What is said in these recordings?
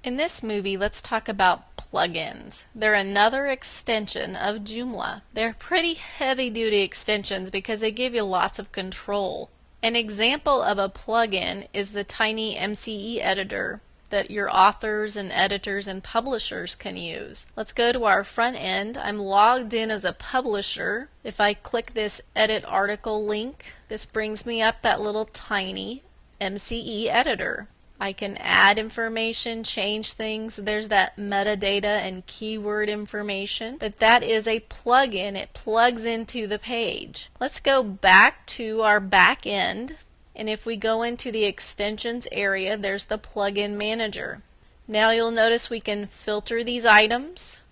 In this movie, let's talk about plugins. They're another extension of Joomla. They're pretty heavy-duty extensions because they give you lots of control. An example of a plugin is the Tiny MCE editor that your authors and editors and publishers can use. Let's go to our front end. I'm logged in as a publisher. If I click this edit article link, this brings me up that little Tiny MCE editor. I can add information, change things. There's that metadata and keyword information, but that is a plugin. It plugs into the page. Let's go back to our back end, and if we go into the extensions area, there's the plugin manager. Now you'll notice we can filter these items.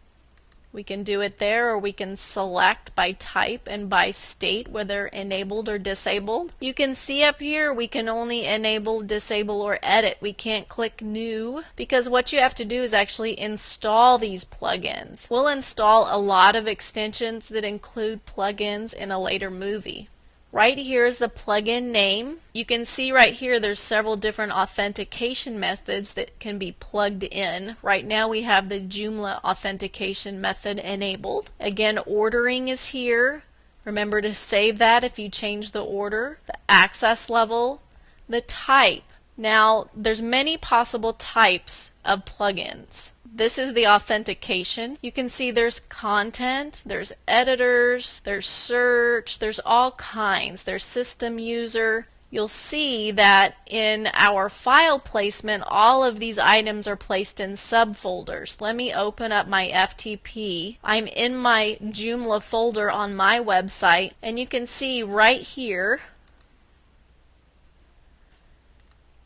We can do it there, or we can select by type and by state whether enabled or disabled. You can see up here we can only enable, disable, or edit. We can't click new because what you have to do is actually install these plugins. We'll install a lot of extensions that include plugins in a later movie. Right here is the plugin name. You can see right here there's several different authentication methods that can be plugged in. Right now we have the Joomla authentication method enabled. Again, ordering is here. Remember to save that if you change the order. The access level, the type. Now there's many possible types of plugins. This is the authentication. You can see there's content, there's editors, there's search, there's all kinds. There's system user. You'll see that in our file placement, all of these items are placed in subfolders. Let me open up my FTP. I'm in my Joomla folder on my website, and you can see right here,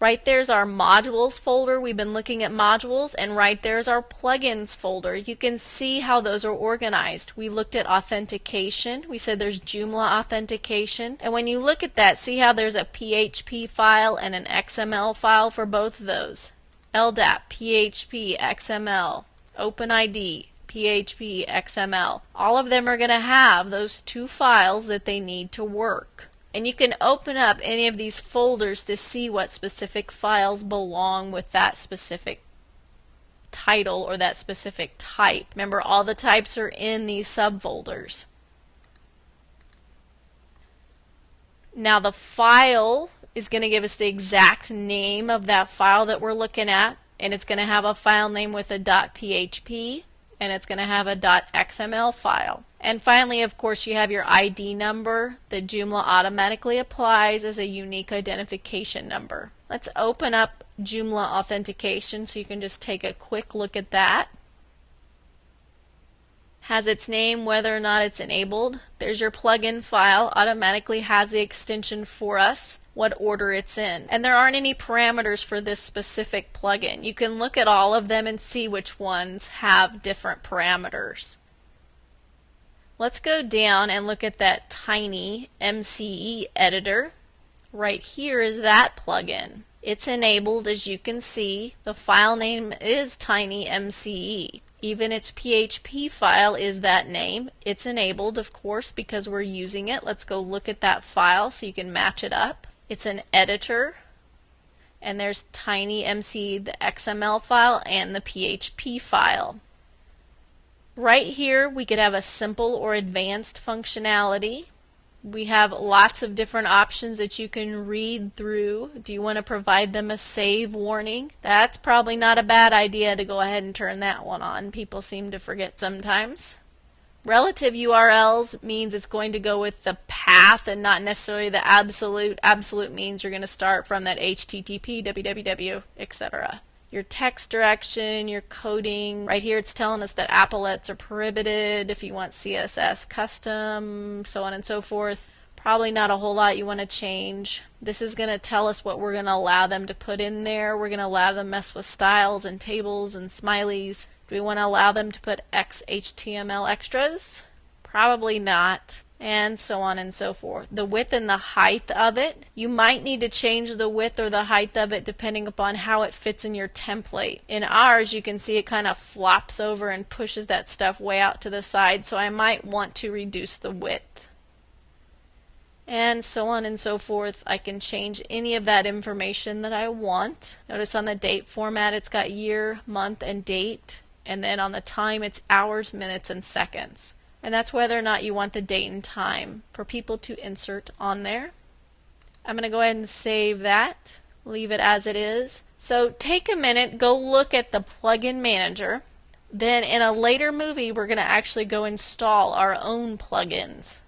right there's our modules folder. We've been looking at modules, and right there's our plugins folder. You can see how those are organized. We looked at authentication. We said there's Joomla authentication. And when you look at that, see how there's a PHP file and an XML file for both of those. LDAP, PHP, XML, OpenID, PHP, XML. All of them are going to have those two files that they need to work. And you can open up any of these folders to see what specific files belong with that specific title or that specific type. Remember, all the types are in these subfolders. Now the file is going to give us the exact name of that file that we're looking at, and it's going to have a file name with a .php, and it's going to have a .xml file. And finally, of course, you have your ID number that Joomla automatically applies as a unique identification number. Let's open up Joomla authentication so you can just take a quick look at that. Has its name, whether or not it's enabled. There's your plugin file, automatically has the extension for us, what order it's in. And there aren't any parameters for this specific plugin. You can look at all of them and see which ones have different parameters. Let's go down and look at that Tiny MCE editor. Right here is that plugin. It's enabled, as you can see. The file name is Tiny MCE. Even its PHP file is that name. It's enabled, of course, because we're using it. Let's go look at that file so you can match it up. It's an editor, and there's Tiny MCE, the XML file, and the PHP file. Right here we could have a simple or advanced functionality. We have lots of different options that you can read through. Do you want to provide them a save warning? That's probably not a bad idea to go ahead and turn that one on. People seem to forget sometimes. Relative URLs means it's going to go with the path and not necessarily the absolute. Absolute means you're going to start from that HTTP, www, etc. Your text direction, your coding. Right here it's telling us that applets are prohibited. If you want CSS custom, so on and so forth. Probably not a whole lot you want to change. This is going to tell us what we're going to allow them to put in there. We're going to allow them to mess with styles and tables and smileys. Do we want to allow them to put XHTML extras? Probably not. And so on and so forth. The width and the height of it, you might need to change the width or the height of it depending upon how it fits in your template. In ours, you can see it kind of flops over and pushes that stuff way out to the side, so I might want to reduce the width. and so on and so forth. I can change any of that information that I want. Notice on the date format it's got year, month, and date, and then on the time it's hours, minutes, and seconds. And that's whether or not you want the date and time for people to insert on there. I'm going to go ahead and save that, leave it as it is. So take a minute, go look at the plugin manager. Then in a later movie we're going to actually go install our own plugins.